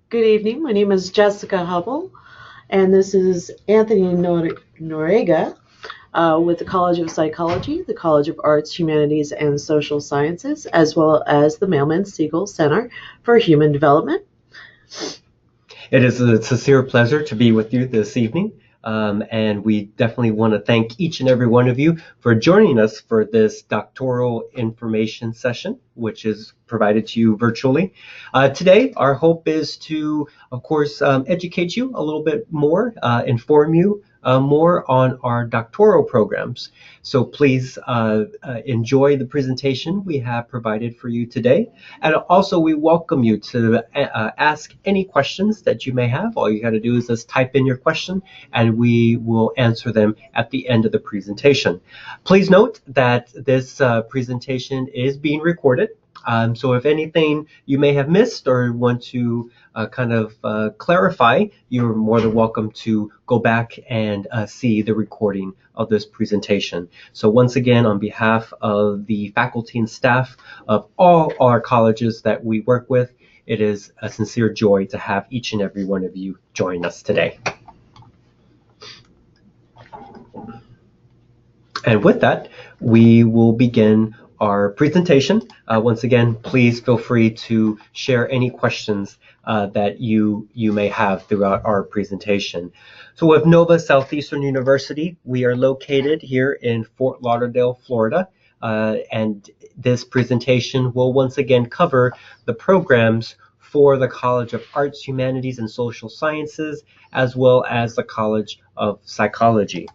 Good evening. My name is Jessica Hubble, and this is Anthony Noriega with the College of Psychology, the College of Arts, Humanities, and Social Sciences, as well as the Mailman Siegel Center for Human Development. It is a sincere pleasure to be with you this evening, and we definitely want to thank each and every one of you for joining us for this doctoral information session, which is provided to you virtually. Today, our hope is to, of course, educate you a little bit more, inform you more on our doctoral programs. So please enjoy the presentation we have provided for you today. And also we welcome you to ask any questions that you may have. All you got to do is just type in your question and we will answer them at the end of the presentation. Please note that this presentation is being recorded. So if anything you may have missed or want to clarify, you're more than welcome to go back and see the recording of this presentation. So once again, on behalf of the faculty and staff of all our colleges that we work with, it is a sincere joy to have each and every one of you join us today. And with that, we will begin our presentation. Once again, please feel free to share any questions that you may have throughout our presentation. So with Nova Southeastern University, we are located here in Fort Lauderdale, Florida, and this presentation will once again cover the programs for the College of Arts, Humanities, and Social Sciences, as well as the College of Psychology.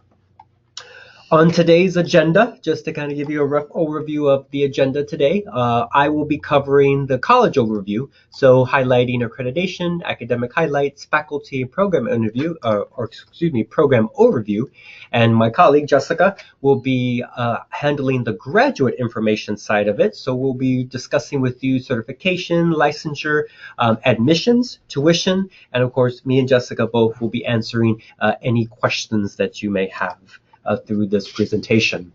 On today's agenda, just to kind of give you a rough overview of the agenda today, I will be covering the college overview, so highlighting accreditation, academic highlights, faculty and program interview, program overview, and my colleague Jessica will be handling the graduate information side of it. So we'll be discussing with you certification, licensure, admissions, tuition, and of course, me and Jessica both will be answering any questions that you may have through this presentation.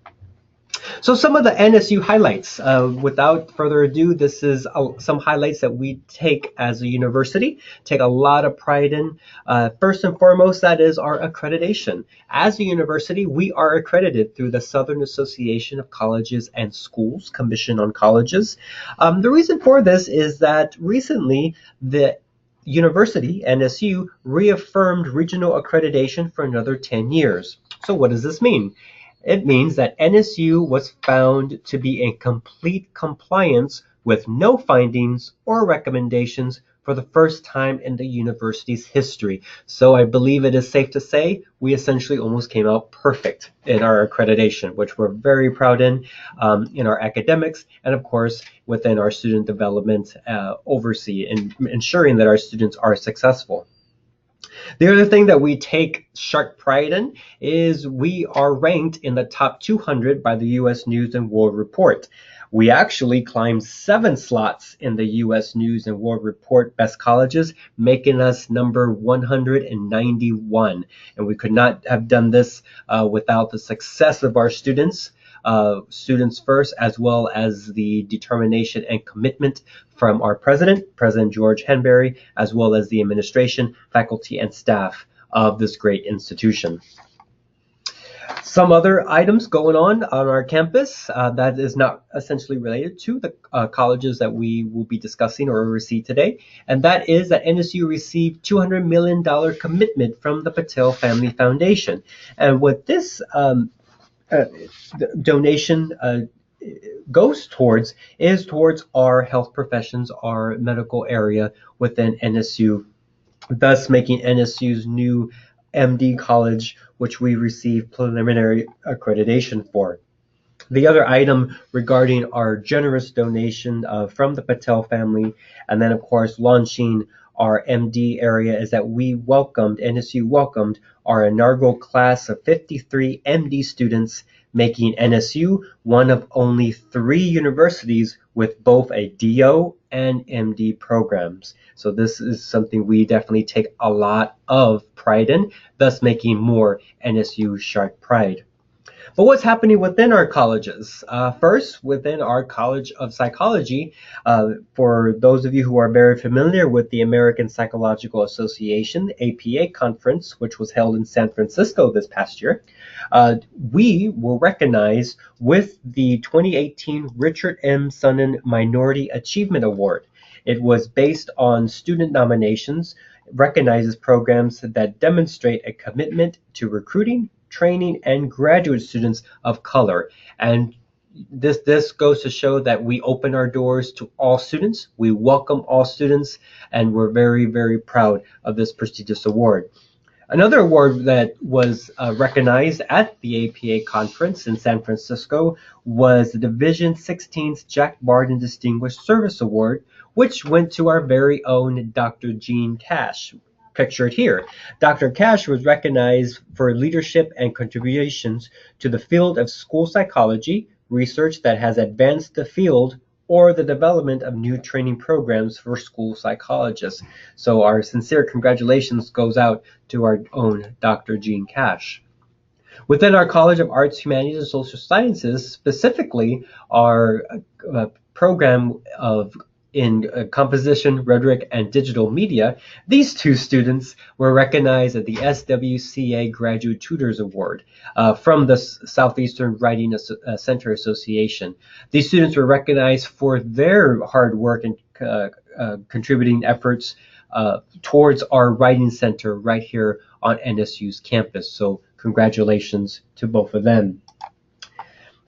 So some of the NSU highlights. Without further ado, this is some highlights that we take as a university, take a lot of pride in. First and foremost, that is our accreditation. As a university, we are accredited through the Southern Association of Colleges and Schools, Commission on Colleges. The reason for this is that recently the University, NSU, reaffirmed regional accreditation for another 10 years. So what does this mean? It means that NSU was found to be in complete compliance with no findings or recommendations for the first time in the university's history. So I believe it is safe to say we essentially almost came out perfect in our accreditation, which we're very proud in our academics, and of course within our student development oversee in ensuring that our students are successful. The other thing that we take sharp pride in is we are ranked in the top 200 by the U.S. News and World Report. We actually climbed 7 slots in the U.S. News and World Report Best Colleges, making us number 191. And we could not have done this without the success of our students. Students first, as well as the determination and commitment from our president, President George Henberry, as well as the administration, faculty, and staff of this great institution. Some other items going on our campus that is not essentially related to the colleges that we will be discussing or oversee today, and that is that NSU received $200 million commitment from the Patel Family Foundation. And what this donation goes towards our health professions, our medical area within NSU, thus making NSU's new MD college, which we received preliminary accreditation for. The other item regarding our generous donation from the Patel family, and then of course launching our MD area, is that NSU welcomed our inaugural class of 53 MD students, making NSU one of only 3 universities with both a DO and MD programs. So this is something we definitely take a lot of pride in, thus making more NSU sharp pride. But what's happening within our colleges? First, within our College of Psychology, for those of you who are very familiar with the American Psychological Association, the APA conference, which was held in San Francisco this past year, we were recognized with the 2018 Richard M. Suinn Minority Achievement Award. It was based on student nominations, recognizes programs that demonstrate a commitment to recruiting, training, and graduate students of color. And this goes to show that we open our doors to all students, we welcome all students, and we're very, very proud of this prestigious award. Another award that was recognized at the APA conference in San Francisco was the Division 16th Jack Bardon Distinguished Service Award, which went to our very own Dr. Gene Cash, pictured here. Dr. Cash was recognized for leadership and contributions to the field of school psychology, research that has advanced the field, or the development of new training programs for school psychologists. So our sincere congratulations goes out to our own Dr. Gene Cash. Within our College of Arts, Humanities, and Social Sciences, specifically our program in composition, rhetoric, and digital media, these two students were recognized at the SWCA Graduate Tutors Award from the Southeastern Writing Center Association. These students were recognized for their hard work and contributing efforts towards our writing center right here on NSU's campus. So congratulations to both of them.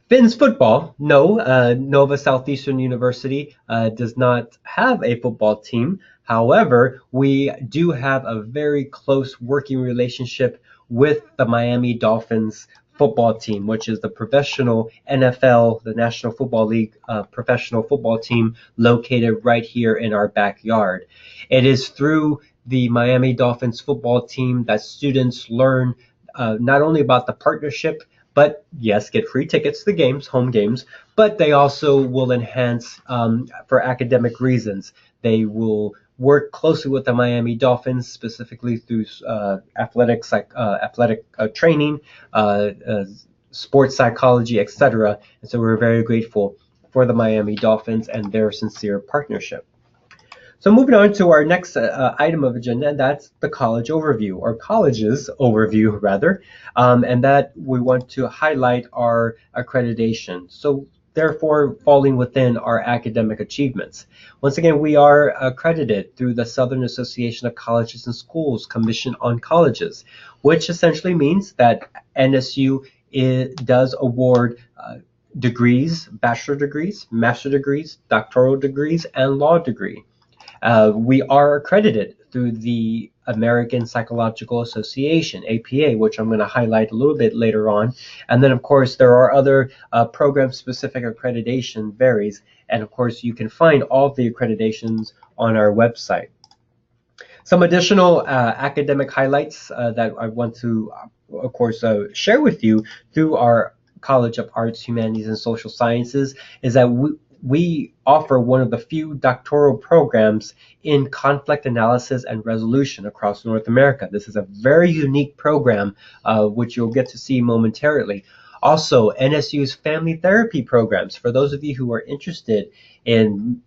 Finns football, no, Nova Southeastern University does not have a football team. However, we do have a very close working relationship with the Miami Dolphins football team, which is the professional NFL, the National Football League professional football team located right here in our backyard. It is through the Miami Dolphins football team that students learn not only about the partnership, but yes, get free tickets to the games, home games, but they also will enhance for academic reasons. They will work closely with the Miami Dolphins, specifically through athletic training, sports psychology, etc. And so we're very grateful for the Miami Dolphins and their sincere partnership. So moving on to our next item of agenda, and that's the college overview, or college's overview rather, and that we want to highlight our accreditation. So therefore falling within our academic achievements. Once again, we are accredited through the Southern Association of Colleges and Schools Commission on Colleges, which essentially means that NSU does award degrees, bachelor degrees, master degrees, doctoral degrees, and law degree. We are accredited through the American Psychological Association, APA, which I'm going to highlight a little bit later on. And then, of course, there are other program-specific accreditation varies. And, of course, you can find all of the accreditations on our website. Some additional academic highlights that I want to, of course, share with you through our College of Arts, Humanities, and Social Sciences is that we offer one of the few doctoral programs in conflict analysis and resolution across North America. This is a very unique program, which you'll get to see momentarily. Also, NSU's family therapy programs. For those of you who are interested in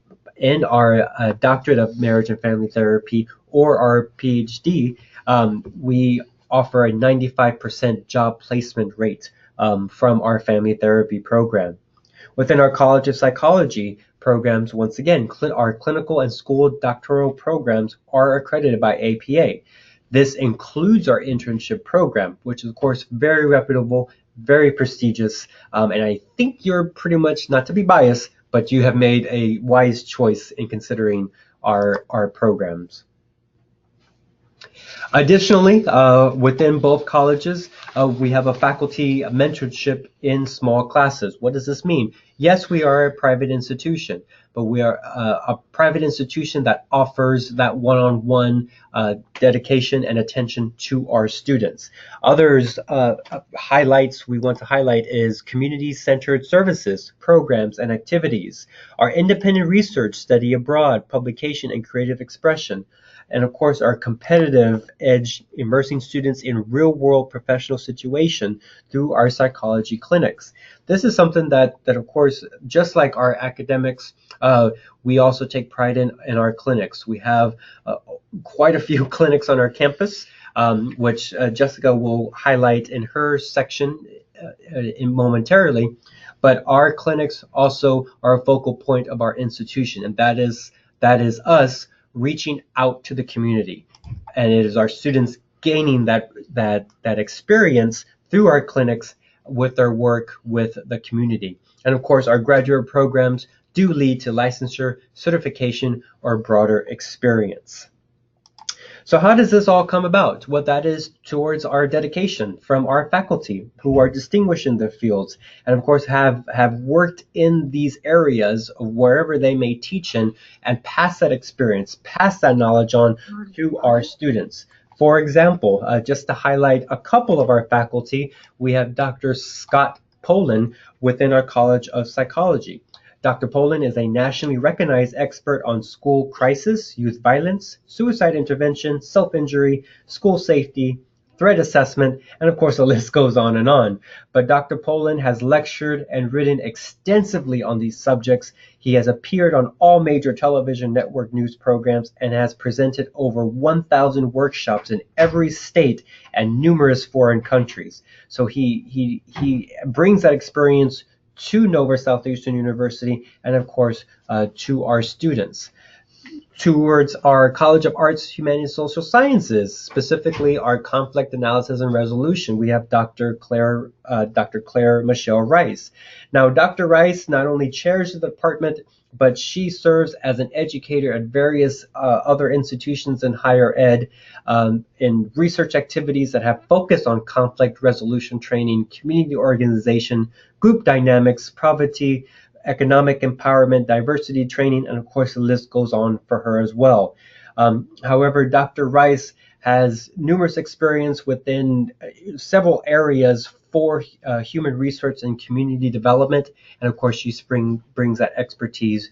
our doctorate of marriage and family therapy or our PhD, we offer a 95% job placement rate from our family therapy program. Within our College of Psychology programs, once again, our clinical and school doctoral programs are accredited by APA. This includes our internship program, which is, of course, very reputable, very prestigious, and I think you're pretty much, not to be biased, but you have made a wise choice in considering our programs. Additionally, within both colleges, we have a faculty mentorship in small classes. What does this mean? Yes, we are a private institution, but we are a private institution that offers that one-on-one dedication and attention to our students. Others highlights we want to highlight is community-centered services, programs, and activities, our independent research, study abroad, publication, and creative expression, and of course our competitive edge, immersing students in real-world professional situation through our psychology clinics. This is something that of course, just like our academics, we also take pride in our clinics. We have quite a few clinics on our campus, which Jessica will highlight in her section momentarily. But our clinics also are a focal point of our institution, and that is us reaching out to the community, and it is our students gaining that experience through our clinics with their work with the community. And of course, our graduate programs do lead to licensure, certification, or broader experience. So how does this all come about? Well, that is towards our dedication from our faculty who are distinguished in their fields and of course have worked in these areas wherever they may teach in, and pass that experience, pass that knowledge on to our students. For example, just to highlight a couple of our faculty, we have Dr. Scott Poland within our College of Psychology. Dr. Poland is a nationally recognized expert on school crisis, youth violence, suicide intervention, self-injury, school safety, threat assessment, and of course the list goes on and on. But Dr. Poland has lectured and written extensively on these subjects. He has appeared on all major television network news programs and has presented over 1,000 workshops in every state and numerous foreign countries. So he brings that experience to Nova Southeastern University and of course to our students. Towards our College of Arts, Humanities, and Social Sciences, specifically our conflict analysis and resolution, we have Dr. Claire Michelle Rice. Now, Dr. Rice not only chairs the department, but she serves as an educator at various other institutions in higher ed in research activities that have focused on conflict resolution training, community organization, group dynamics, poverty, economic empowerment, diversity training, and of course the list goes on for her as well. However, Dr. Rice has numerous experience within several areas for human research and community development, and of course she brings that expertise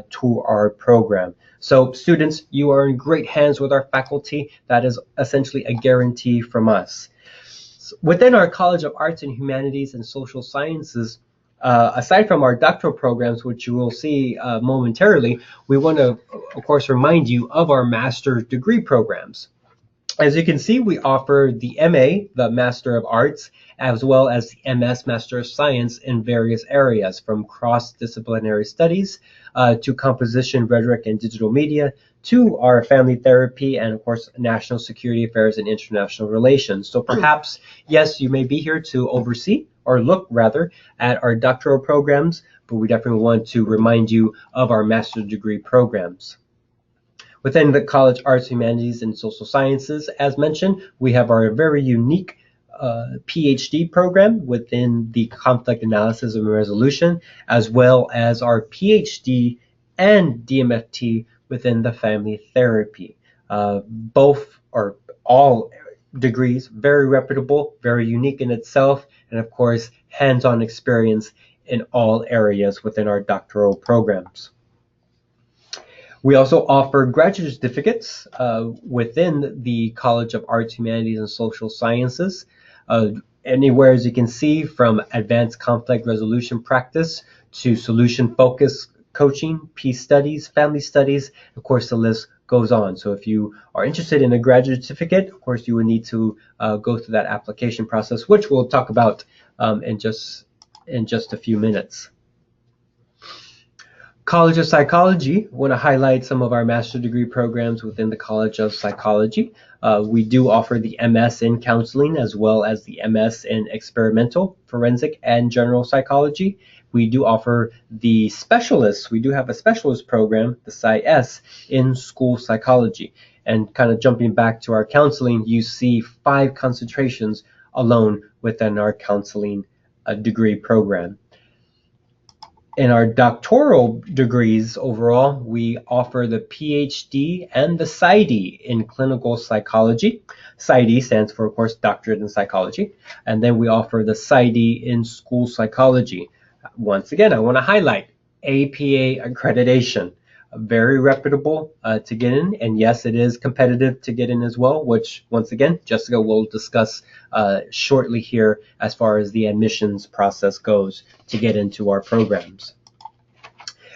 to our program. So students, you are in great hands with our faculty. That is essentially a guarantee from us. Within our College of Arts and Humanities and Social Sciences, aside from our doctoral programs, which you will see momentarily, we want to, of course, remind you of our master's degree programs. As you can see, we offer the MA, the Master of Arts, as well as the MS, Master of Science, in various areas, from cross-disciplinary studies to composition, rhetoric, and digital media, to our family therapy, and of course, national security affairs and international relations. So perhaps, yes, you may be here to oversee, or look rather, at our doctoral programs, but we definitely want to remind you of our master's degree programs. Within the College Arts, Humanities, and Social Sciences, as mentioned, we have our very unique PhD program within the conflict analysis and resolution, as well as our PhD and DMFT within the family therapy. Both or all degrees, very reputable, very unique in itself, and of course, hands-on experience in all areas within our doctoral programs. We also offer graduate certificates within the College of Arts, Humanities, and Social Sciences, anywhere, as you can see, from advanced conflict resolution practice to solution-focused coaching, peace studies, family studies. Of course, the list goes on. So if you are interested in a graduate certificate, of course, you would need to go through that application process, which we'll talk about in just a few minutes. College of Psychology, I want to highlight some of our master's degree programs within the College of Psychology. We do offer the MS in counseling as well as the MS in experimental, forensic, and general psychology. We do offer the specialists. We do have a specialist program, the PsyS, in school psychology. And kind of jumping back to our counseling, you see 5 concentrations alone within our counseling degree program. In our doctoral degrees overall, we offer the PhD and the PsyD in clinical psychology. PsyD stands for, of course, doctorate in psychology. And then we offer the PsyD in school psychology. Once again, I want to highlight APA accreditation. very reputable to get in. And yes, it is competitive to get in as well, which once again, Jessica will discuss shortly here as far as the admissions process goes to get into our programs.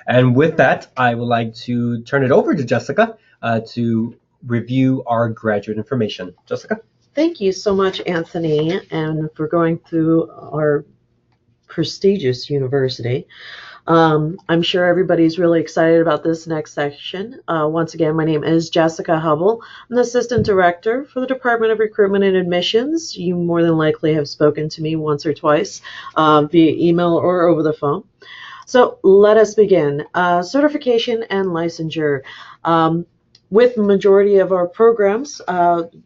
And with that, I would like to turn it over to Jessica to review our graduate information. Jessica? Thank you so much, Anthony, and for going through our prestigious university. I'm sure everybody's really excited about this next section. Once again, my name is Jessica Hubble. I'm the Assistant Director for the Department of Recruitment and Admissions. You more than likely have spoken to me once or twice via email or over the phone. So let us begin. Certification and licensure. With the majority of our programs,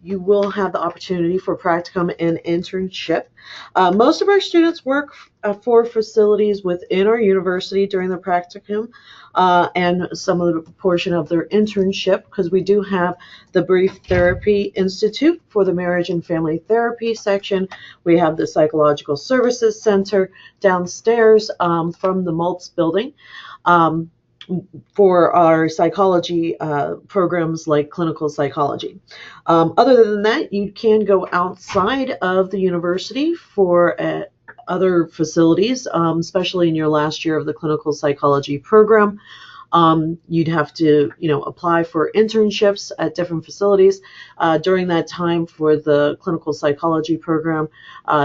you will have the opportunity for practicum and internship. Most of our students work for facilities within our university during the practicum and some of the portion of their internship, because we do have the Brief Therapy Institute for the Marriage and Family Therapy section. We have the Psychological Services Center downstairs from the Maltz building. For our psychology programs like clinical psychology. Other than that, you can go outside of the university for other facilities, especially in your last year of the clinical psychology program. You'd have to, apply for internships at different facilities. During that time for the clinical psychology program,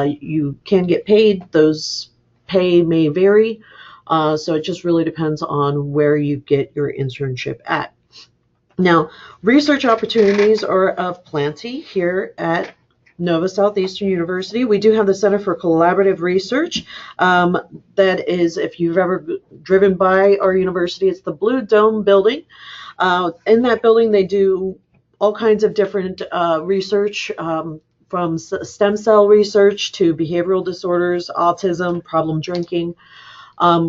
you can get paid. Those pay may vary. So it just really depends on where you get your internship at. Now, research opportunities are of plenty here at Nova Southeastern University. We do have the Center for Collaborative Research. That is, if you've ever driven by our university, it's the Blue Dome building. In that building, they do all kinds of different research, from stem cell research to behavioral disorders, autism, problem drinking.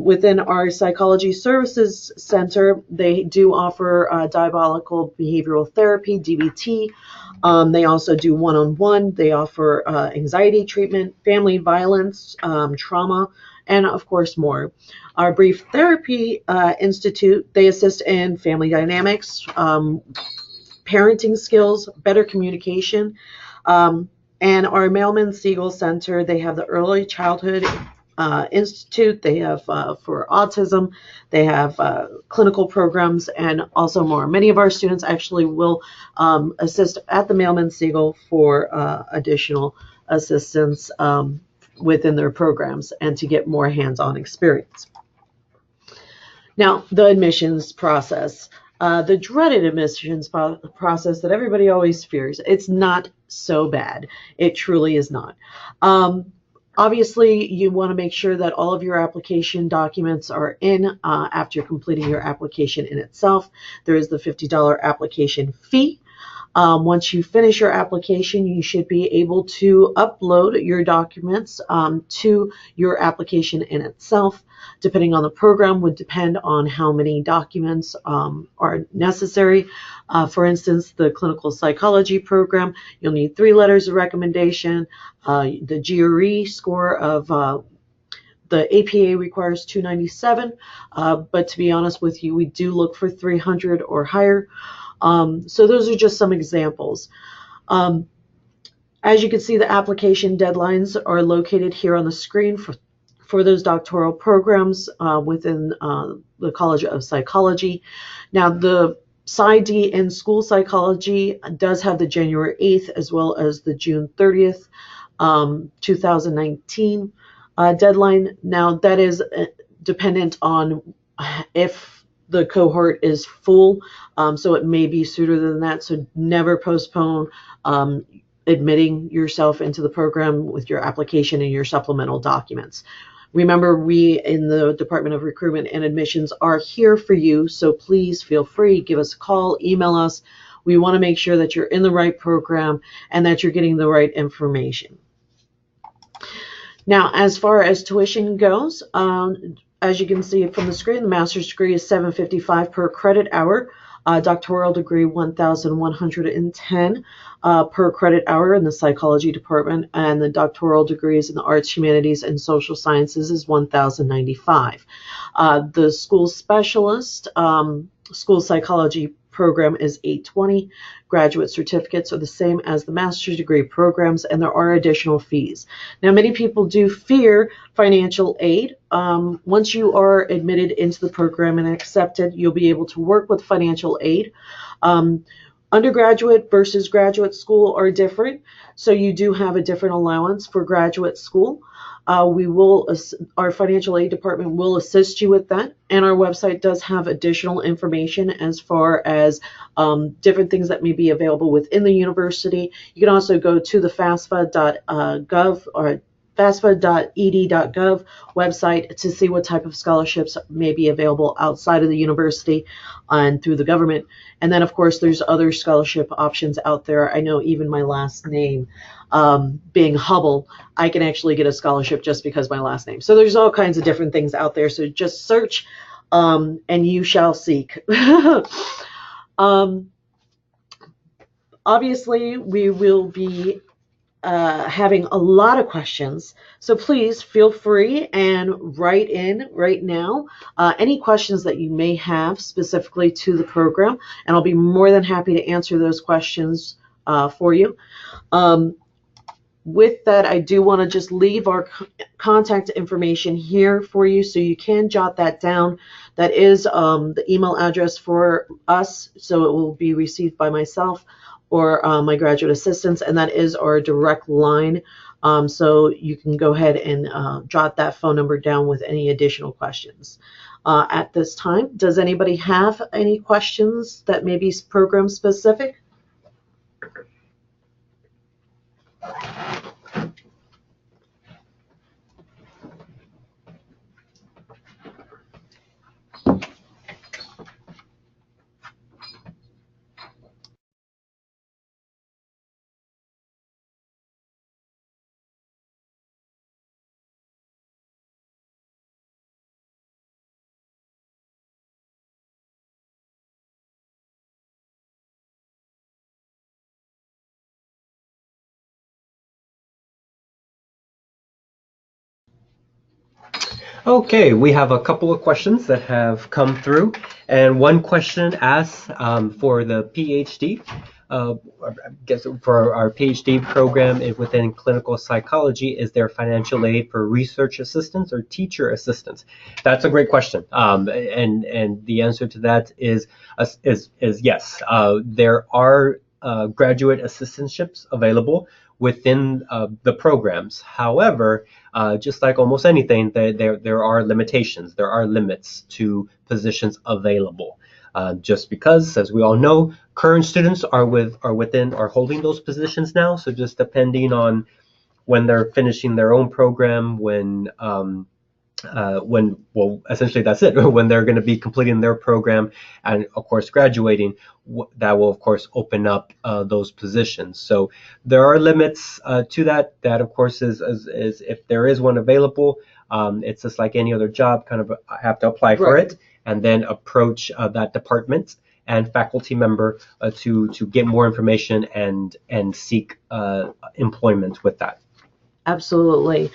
Within our Psychology Services Center, they do offer diabolical behavioral therapy, DBT. They also do one-on-one. They offer anxiety treatment, family violence, trauma, and of course more. Our Brief Therapy Institute, they assist in family dynamics, parenting skills, better communication. And our Mailman Siegel Center, they have the Early Childhood Institute. They have for autism, they have clinical programs, and also more. Many of our students actually will assist at the Mailman Siegel for additional assistance within their programs and to get more hands-on experience. Now, the admissions process. The dreaded admissions process that everybody always fears. It's not so bad. It truly is not. Obviously, you want to make sure that all of your application documents are in after completing your application in itself. There is the $50 application fee. Once you finish your application, you should be able to upload your documents to your application in itself. Depending on the program, would depend on how many documents are necessary. For instance, the clinical psychology program, you'll need 3 letters of recommendation. The GRE score of the APA requires 297, but to be honest with you, we do look for 300 or higher. So those are just some examples. As you can see, the application deadlines are located here on the screen for those doctoral programs within the College of Psychology. Now, the PsyD in school psychology does have the January 8th as well as the June 30th, 2019 deadline. Now, that is dependent on if the cohort is full, so it may be sooner than that. So never postpone admitting yourself into the program with your application and your supplemental documents. Remember, we in the Department of Recruitment and Admissions are here for you, so please feel free, give us a call, email us. We want to make sure that you're in the right program and that you're getting the right information. Now, as far as tuition goes, as you can see from the screen, the master's degree is $755 per credit hour. Doctoral degree, $1,110 per credit hour in the psychology department, and the doctoral degrees in the arts, humanities, and social sciences is $1,095. The school specialist school psychology program is $820. Graduate certificates are the same as the master's degree programs, and there are additional fees. Now, many people do fear financial aid. Once you are admitted into the program and accepted, you'll be able to work with financial aid. Undergraduate versus graduate school are different, so you do have a different allowance for graduate school. Our financial aid department will assist you with that, and our website does have additional information as far as different things that may be available within the university. You can also go to the FAFSA.gov or FAFSA.ed.gov website to see what type of scholarships may be available outside of the university and through the government. And then, of course, there's other scholarship options out there. I know even my last name, being Hubble, I can actually get a scholarship just because my last name. So there's all kinds of different things out there. So just search and you shall seek. Obviously, we will be having a lot of questions. So please feel free and write in right now any questions that you may have specifically to the program, and I'll be more than happy to answer those questions for you. With that, I do want to just leave our contact information here for you so you can jot that down. That is the email address for us, so it will be received by myself or my graduate assistants, and that is our direct line. So you can go ahead and jot that phone number down with any additional questions. At this time, does anybody have any questions that may be program specific? Okay, we have a couple of questions that have come through, and one question asks for the PhD. I guess for our PhD program within clinical psychology, is there financial aid for research assistants or teacher assistants? That's a great question, and the answer to that is yes. There are graduate assistantships available within the programs. However, just like almost anything, there are limitations. There are limits to positions available. Just because, as we all know, current students are holding those positions now. So just depending on when they're finishing their own program, essentially that's it, when they're going to be completing their program and of course graduating, that will of course open up those positions. So there are limits to that of course is if there is one available, it's just like any other job, kind of have to apply for it and then approach that department and faculty member to get more information and seek employment with that. Absolutely.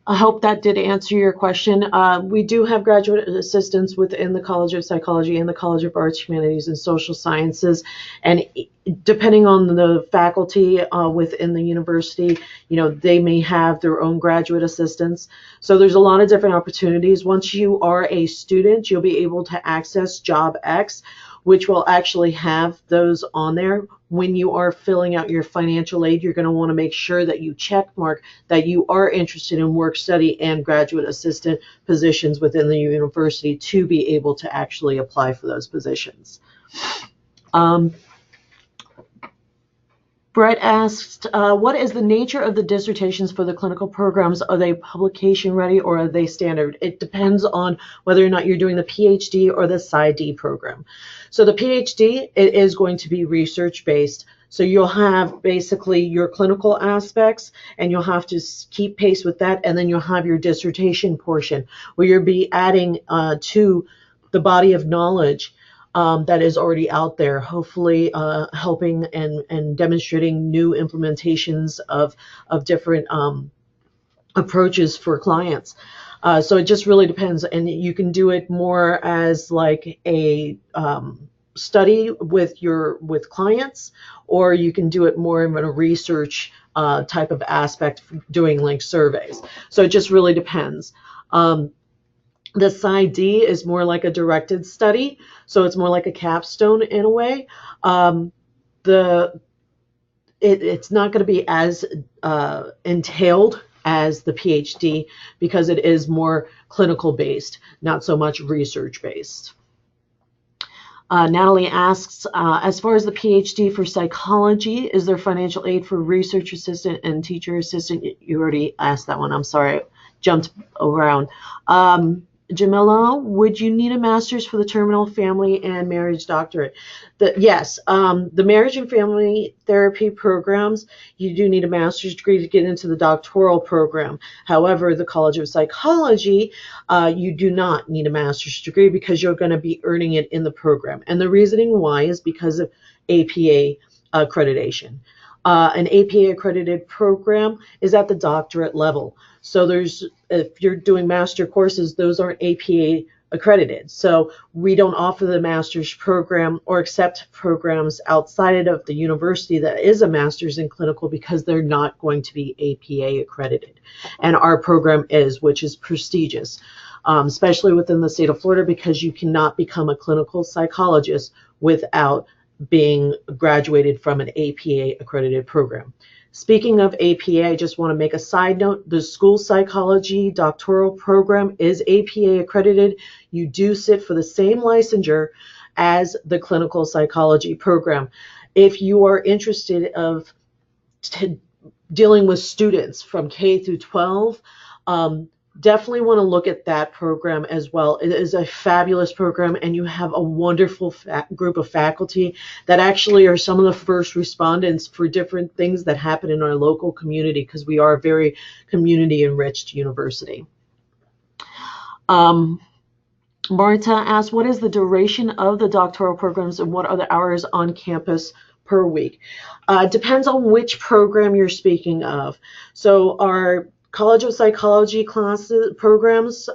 I hope that did answer your question. We do have graduate assistants within the College of Psychology and the College of Arts, Humanities, and Social Sciences. And depending on the faculty within the university, they may have their own graduate assistants. So there's a lot of different opportunities. Once you are a student, you'll be able to access Job X, which will actually have those on there. When you are filling out your financial aid, you're going to want to make sure that you check mark that you are interested in work study and graduate assistant positions within the university to be able to actually apply for those positions. Brett asked, what is the nature of the dissertations for the clinical programs? Are they publication ready or are they standard? It depends on whether or not you're doing the PhD or the PsyD program. So the PhD, it is going to be research based. So you'll have basically your clinical aspects and you'll have to keep pace with that. And then you'll have your dissertation portion where you'll be adding to the body of knowledge that is already out there, hopefully helping and demonstrating new implementations of different approaches for clients. So it just really depends, and you can do it more as like a study with clients, or you can do it more of a research type of aspect, doing like surveys. So it just really depends. The PsyD is more like a directed study, so it's more like a capstone in a way. The it's not going to be as entailed as the PhD, because it is more clinical based, not so much research based. Natalie asks, as far as the PhD for psychology, is there financial aid for research assistant and teacher assistant? You already asked that one. I'm sorry, I jumped around. Jamila, would you need a master's for the terminal family and marriage doctorate? Yes, the marriage and family therapy programs, you do need a master's degree to get into the doctoral program. However, the College of Psychology, you do not need a master's degree, because you're going to be earning it in the program. And the reasoning why is because of APA accreditation. An APA accredited program is at the doctorate level. So if you're doing master courses, those aren't APA accredited. So we don't offer the master's program or accept programs outside of the university that is a master's in clinical, because they're not going to be APA accredited. And our program is, which is prestigious, especially within the state of Florida, because you cannot become a clinical psychologist without being graduated from an APA accredited program. Speaking of APA, I just want to make a side note. The school psychology doctoral program is APA accredited. You do sit for the same licensure as the clinical psychology program. If you are interested of dealing with students from K through 12, definitely want to look at that program as well. It is a fabulous program, and you have a wonderful group of faculty that actually are some of the first respondents for different things that happen in our local community, because we are a very community enriched university. Marta asks, what is the duration of the doctoral programs, and what are the hours on campus per week? Depends on which program you're speaking of. So our College of Psychology programs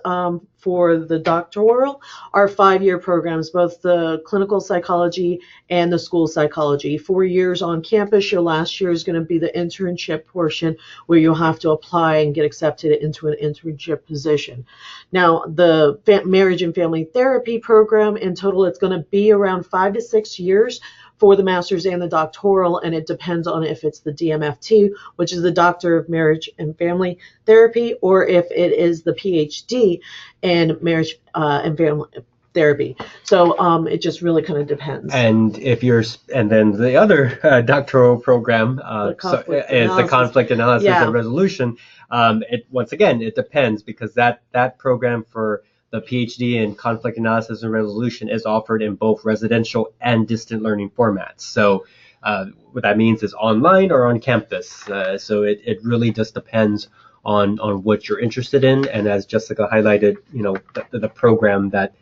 for the doctoral are 5-year programs, both the clinical psychology and the school psychology. 4 years on campus. Your last year is going to be the internship portion, where you'll have to apply and get accepted into an internship position. Now, the marriage and family therapy program, in total, it's going to be around 5 to 6 years for the master's and the doctoral, and it depends on if it's the DMFT, which is the Doctor of Marriage and Family Therapy, or if it is the PhD in Marriage and Family Therapy. So it just really kind of depends. And then the other doctoral program is the conflict analysis and resolution. Once again, it depends, because that program for the PhD in conflict analysis and resolution is offered in both residential and distant learning formats. So what that means is online or on campus. So it really just depends on what you're interested in. And as Jessica highlighted, the program that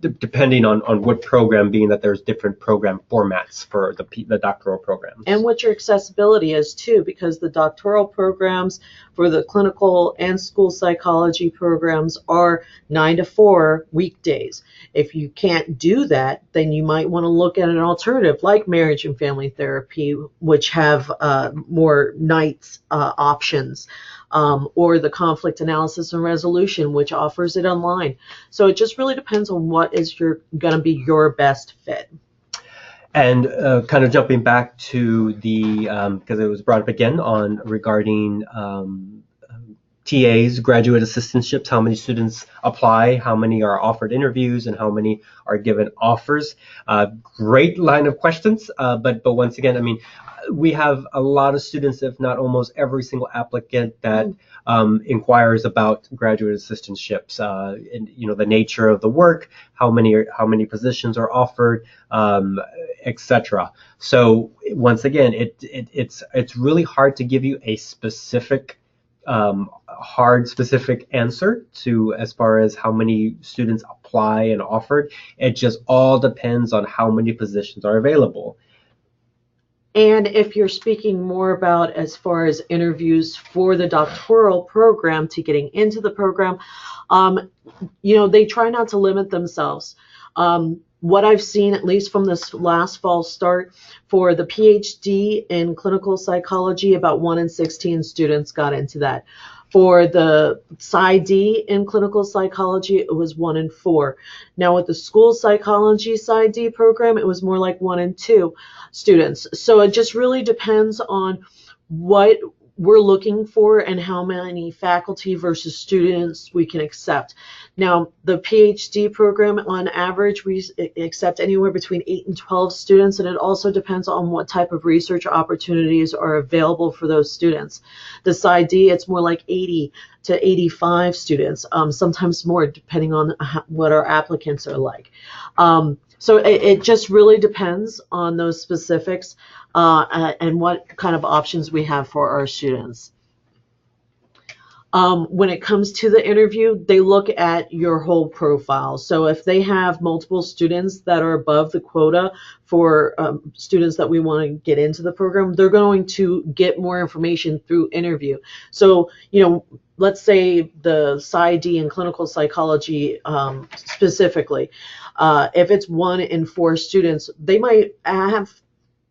depending on what program, being that there's different program formats for the doctoral programs. And what your accessibility is too, because the doctoral programs for the clinical and school psychology programs are 9 to 4 weekdays. If you can't do that, then you might want to look at an alternative like marriage and family therapy, which have more nights options. Or the conflict analysis and resolution, which offers it online. So it just really depends on what is going to be your best fit. And kind of jumping back to because it was brought up again regarding TAs, graduate assistantships, how many students apply, how many are offered interviews, and how many are given offers. Great line of questions, but once again, I mean, we have a lot of students, if not almost every single applicant that inquires about graduate assistantships, and the nature of the work, how many positions are offered, etc. So once again, it's really hard to give you a specific specific answer to as far as how many students apply and offered. It just all depends on how many positions are available. And if you're speaking more about as far as interviews for the doctoral program to getting into the program, they try not to limit themselves. What I've seen, at least from this last fall start, for the PhD in clinical psychology, about 1 in 16 students got into that. For the PsyD in clinical psychology, it was 1 in 4. Now with the school psychology PsyD program, it was more like 1 in 2 students. So it just really depends on what we're looking for and how many faculty versus students we can accept. Now, the PhD program, on average, we accept anywhere between 8 and 12 students, and it also depends on what type of research opportunities are available for those students. The PsyD, it's more like 80 to 85 students, sometimes more, depending on what our applicants are like. So it just really depends on those specifics and what kind of options we have for our students. When it comes to the interview, they look at your whole profile. So if they have multiple students that are above the quota for students that we want to get into the program, they're going to get more information through interview. So, let's say the PsyD in clinical psychology specifically, if it's 1 in 4 students, they might have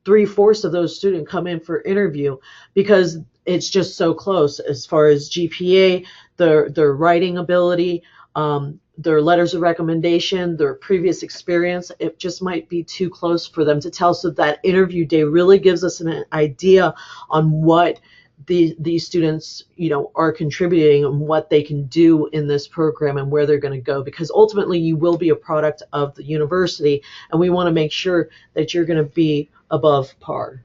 3/4 of those students come in for interview because it's just so close as far as GPA, their writing ability, their letters of recommendation, their previous experience. It just might be too close for them to tell. So that interview day really gives us an idea on what these students, are contributing and what they can do in this program and where they're going to go, because ultimately you will be a product of the university, and we want to make sure that you're going to be above par.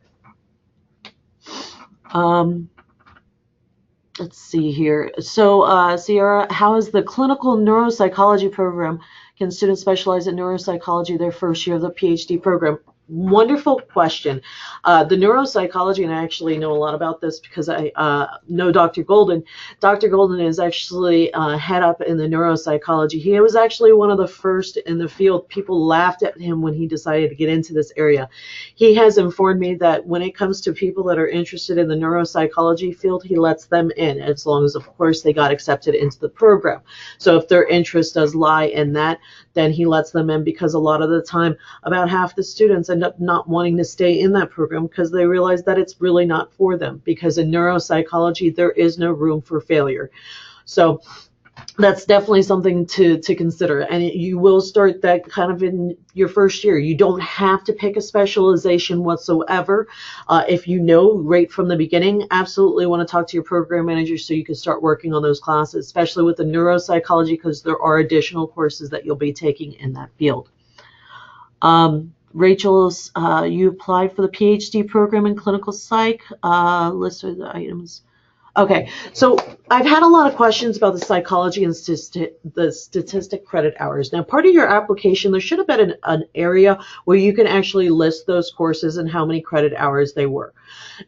Let's see here. So, Sierra, how is the clinical neuropsychology program? Can students specialize in neuropsychology their first year of the PhD program? Wonderful question. The neuropsychology, and I actually know a lot about this because I know Dr. Golden. Dr. Golden is actually head up in the neuropsychology. He was actually one of the first in the field. People laughed at him when he decided to get into this area. He has informed me that when it comes to people that are interested in the neuropsychology field, he lets them in, as long as, of course, they got accepted into the program. So if their interest does lie in that, then he lets them in, because a lot of the time, about half the students end up not wanting to stay in that program because they realize that it's really not for them, because in neuropsychology, there is no room for failure. So that's definitely something to consider. And you will start that kind of in your first year. You don't have to pick a specialization whatsoever. If you know right from the beginning, absolutely want to talk to your program manager so you can start working on those classes, especially with the neuropsychology, because there are additional courses that you'll be taking in that field. Rachel, you applied for the PhD program in clinical psych. List of the items. Okay, so I've had a lot of questions about the psychology and the statistic credit hours. Now, part of your application, there should have been an area where you can actually list those courses and how many credit hours they were.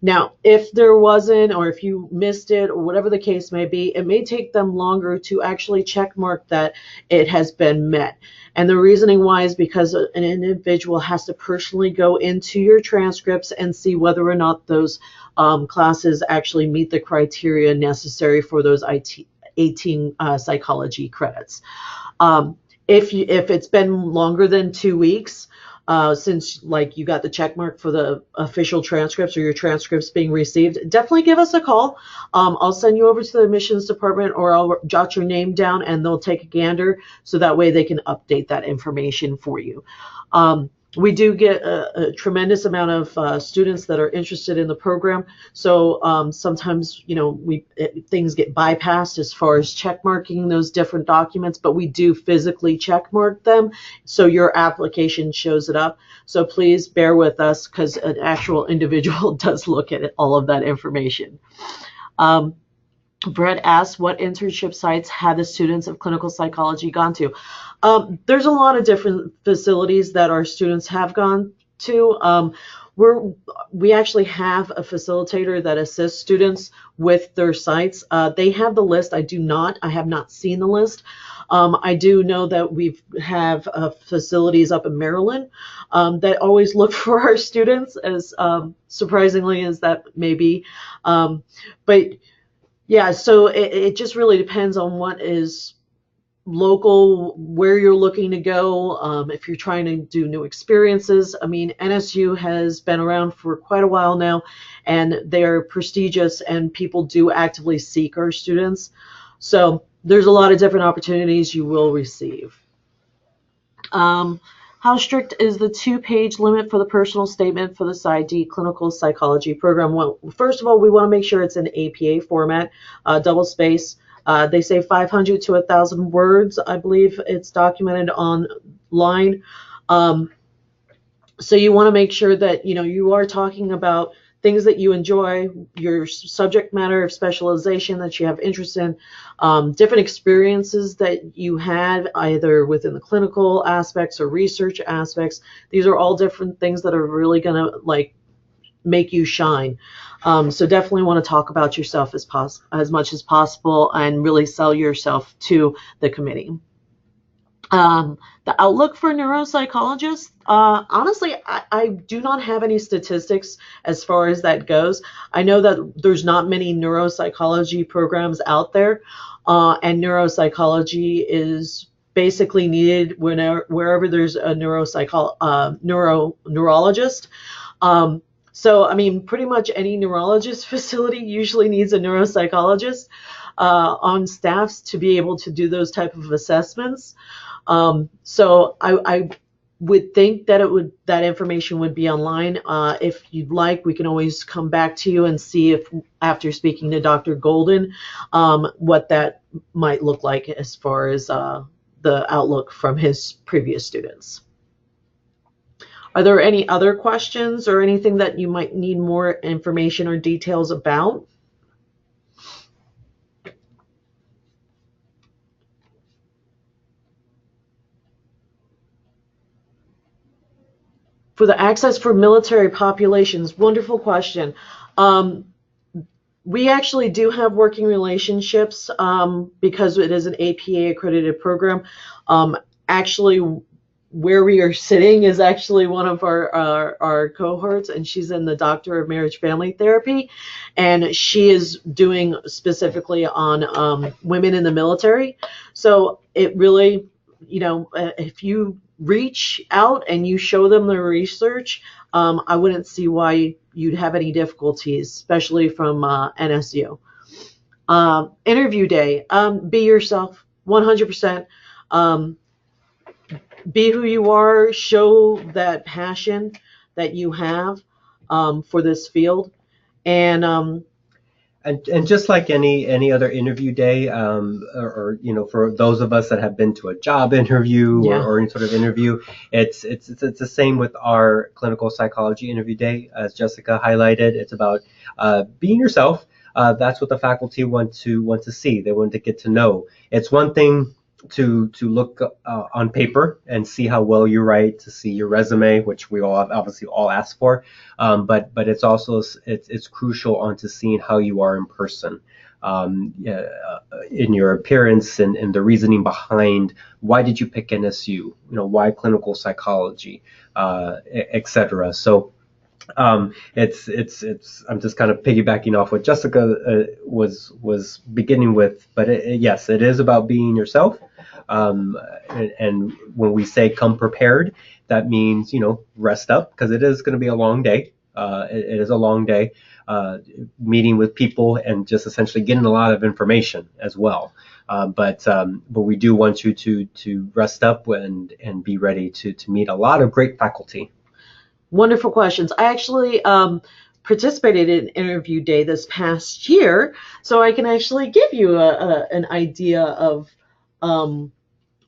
Now, if there wasn't, or if you missed it, or whatever the case may be, it may take them longer to actually check mark that it has been met. And the reasoning why is because an individual has to personally go into your transcripts and see whether or not those classes actually meet the criteria necessary for those 18 psychology credits. If it's been longer than 2 weeks, since you got the check mark for the official transcripts or your transcripts being received, definitely give us a call. I'll send you over to the admissions department, or I'll jot your name down and they'll take a gander, so that way they can update that information for you. We do get a tremendous amount of students that are interested in the program. So sometimes, things get bypassed as far as check marking those different documents, but we do physically check mark them so your application shows it up. So please bear with us, because an actual individual does look at all of that information. Brett asks, what internship sites have the students of clinical psychology gone to? There's a lot of different facilities that our students have gone to. We actually have a facilitator that assists students with their sites. They have the list. I do not. I have not seen the list. I do know that we have facilities up in Maryland that always look for our students, as surprisingly as that may be. But yeah, so it just really depends on what is local, where you're looking to go, if you're trying to do new experiences. I mean, NSU has been around for quite a while now, and they're prestigious, and people do actively seek our students. So there's a lot of different opportunities you will receive. How strict is the 2-page limit for the personal statement for the PsyD clinical psychology program? Well, first of all, we want to make sure it's in APA format, double space. They say 500 to 1,000 words. I believe it's documented online. So you want to make sure that you are talking about things that you enjoy, your subject matter of specialization that you have interest in, different experiences that you had either within the clinical aspects or research aspects. These are all different things that are really going to make you shine. So definitely want to talk about yourself as much as possible and really sell yourself to the committee. The outlook for neuropsychologists, honestly, I do not have any statistics as far as that goes. I know that there's not many neuropsychology programs out there, and neuropsychology is basically needed wherever there's a neurologist. So, I mean, pretty much any neurologist facility usually needs a neuropsychologist on staffs to be able to do those type of assessments. So I would think that that information would be online. If you'd like, we can always come back to you and see if, after speaking to Dr. Golden, what that might look like as far as the outlook from his previous students. Are there any other questions or anything that you might need more information or details about? For the access for military populations, wonderful question. We actually do have working relationships because it is an APA accredited program. Actually, where we are sitting is actually one of our cohorts, and she's in the Doctor of Marriage Family Therapy, and she is doing specifically on women in the military. So it really, if you reach out and you show them the research, I wouldn't see why you'd have any difficulties, especially from NSU. Interview day, be yourself, 100%. Be who you are, show that passion that you have for this field. And just like any other interview day, or for those of us that have been to a job interview or any sort of interview, it's the same with our clinical psychology interview day. As Jessica highlighted, it's about being yourself. That's what the faculty want to see. They want to get to know. It's one thing to look on paper and see how well you write, to see your resume, which we obviously all ask for, but it's also it's crucial onto seeing how you are in person, in your appearance and the reasoning behind why did you pick NSU, why clinical psychology, etc. So it's I'm just kind of piggybacking off what Jessica was beginning with, but yes, it is about being yourself. And when we say come prepared, that means rest up, because it is going to be a long day. It is a long day, meeting with people and just essentially getting a lot of information as well. But we do want you to rest up and be ready to meet a lot of great faculty. Wonderful questions. I actually participated in interview day this past year, so I can actually give you an idea of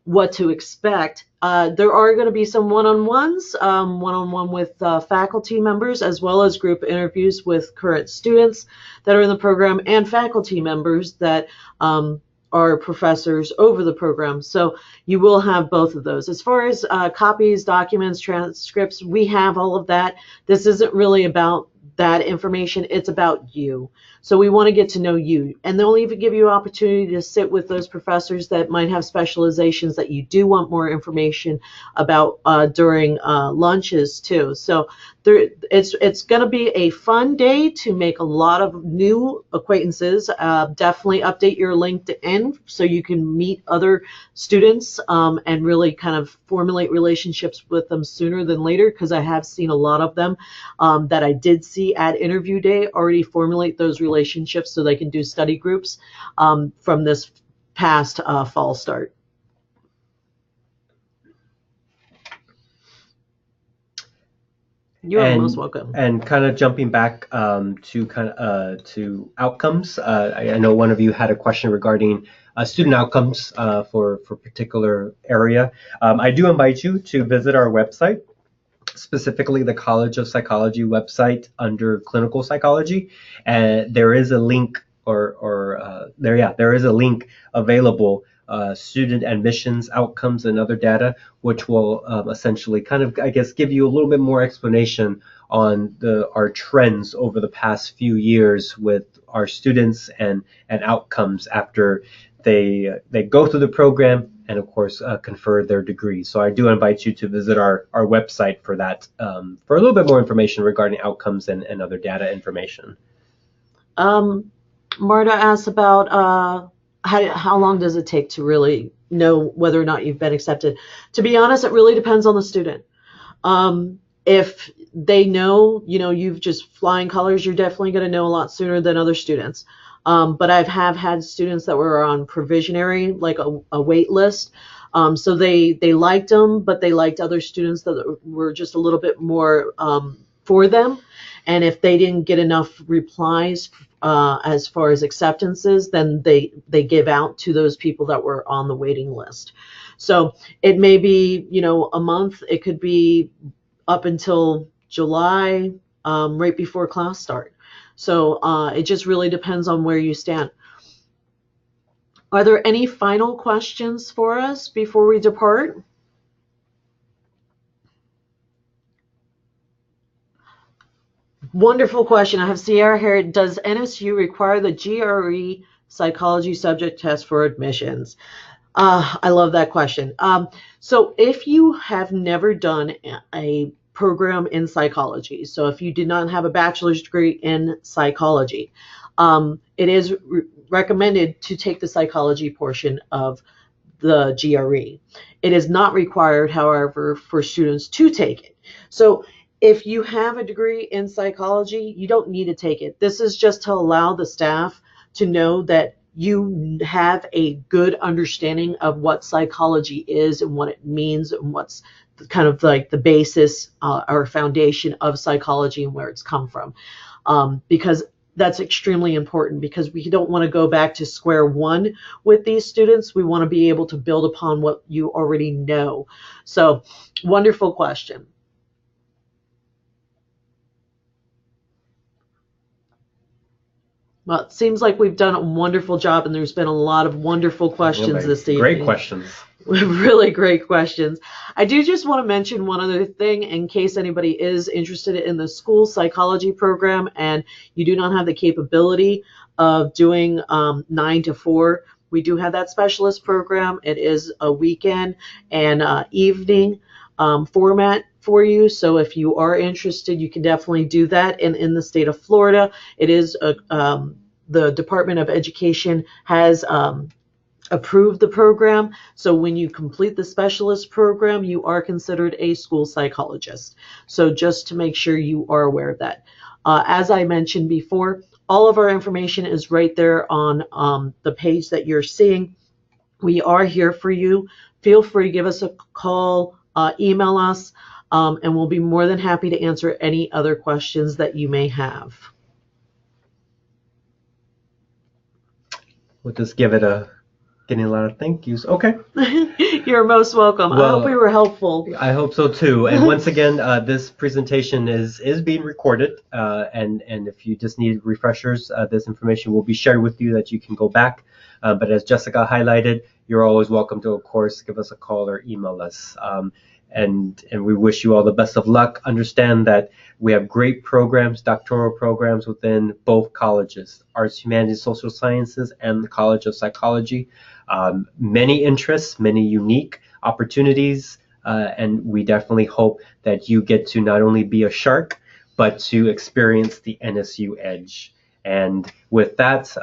what to expect. There are going to be some one-on-ones, one-on-one with faculty members, as well as group interviews with current students that are in the program and faculty members that are professors over the program. So you will have both of those. As far as copies, documents, transcripts, we have all of that. This isn't really about that information. It's about you. So we want to get to know you. And they'll even give you an opportunity to sit with those professors that might have specializations that you do want more information about during lunches too. So it's going to be a fun day to make a lot of new acquaintances. Definitely update your LinkedIn so you can meet other students and really kind of formulate relationships with them sooner than later, because I have seen a lot of them that I did see at interview day already formulate those relationships so they can do study groups from this past fall start. You are most welcome. And kind of jumping back to outcomes, I know one of you had a question regarding student outcomes for a particular area. I do invite you to visit our website, specifically the College of Psychology website under clinical psychology, and there is a link there is a link available, student admissions outcomes and other data, which will essentially kind of, I guess, give you a little bit more explanation on our trends over the past few years with our students and outcomes after they go through the program and of course confer their degree. So I do invite you to visit our website for that, for a little bit more information regarding outcomes and other data information. Marta asked about how long does it take to really know whether or not you've been accepted? To be honest, it really depends on the student. If they know, you've just flying colors, you're definitely going to know a lot sooner than other students. But I have had students that were on provisionary, like a wait list. So they liked them, but they liked other students that were just a little bit more for them. And if they didn't get enough replies as far as acceptances, then they give out to those people that were on the waiting list. So it may be, a month. It could be up until July, right before class start. So it just really depends on where you stand. Are there any final questions for us before we depart? Wonderful question. I have Sierra here. Does NSU require the GRE psychology subject test for admissions? I love that question. So if you have never done a program in psychology, so if you did not have a bachelor's degree in psychology, it is recommended to take the psychology portion of the GRE. It is not required, however, for students to take it. So if you have a degree in psychology, you don't need to take it. This is just to allow the staff to know that you have a good understanding of what psychology is and what it means and what's kind of like the basis or foundation of psychology and where it's come from. Because that's extremely important, because we don't want to go back to square one with these students. We want to be able to build upon what you already know. So, wonderful question. Well, it seems like we've done a wonderful job, and there's been a lot of wonderful questions this evening. Great questions. Really great questions. I do just want to mention one other thing in case anybody is interested in the school psychology program and you do not have the capability of doing 9 to 4. We do have that specialist program. It is a weekend and evening format for you. So if you are interested, you can definitely do that. And in the state of Florida, it is the Department of Education has approved the program. So when you complete the specialist program, you are considered a school psychologist. So just to make sure you are aware of that. As I mentioned before, all of our information is right there on the page that you're seeing. We are here for you. Feel free to give us a call, email us, and we'll be more than happy to answer any other questions that you may have. We'll just give it getting a lot of thank yous. Okay. You're most welcome. Well, I hope we were helpful. I hope so too. And once again, this presentation is being recorded. And if you just need refreshers, this information will be shared with you that you can go back. But as Jessica highlighted, you're always welcome to, of course, give us a call or email us. and we wish you all the best of luck. Understand that we have great programs, doctoral programs within both colleges, Arts, Humanities, Social Sciences, and the College of Psychology. Many interests, many unique opportunities, and we definitely hope that you get to not only be a shark, but to experience the NSU edge. And with that,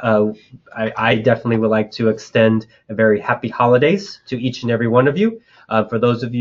I definitely would like to extend a very happy holidays to each and every one of you. For those of you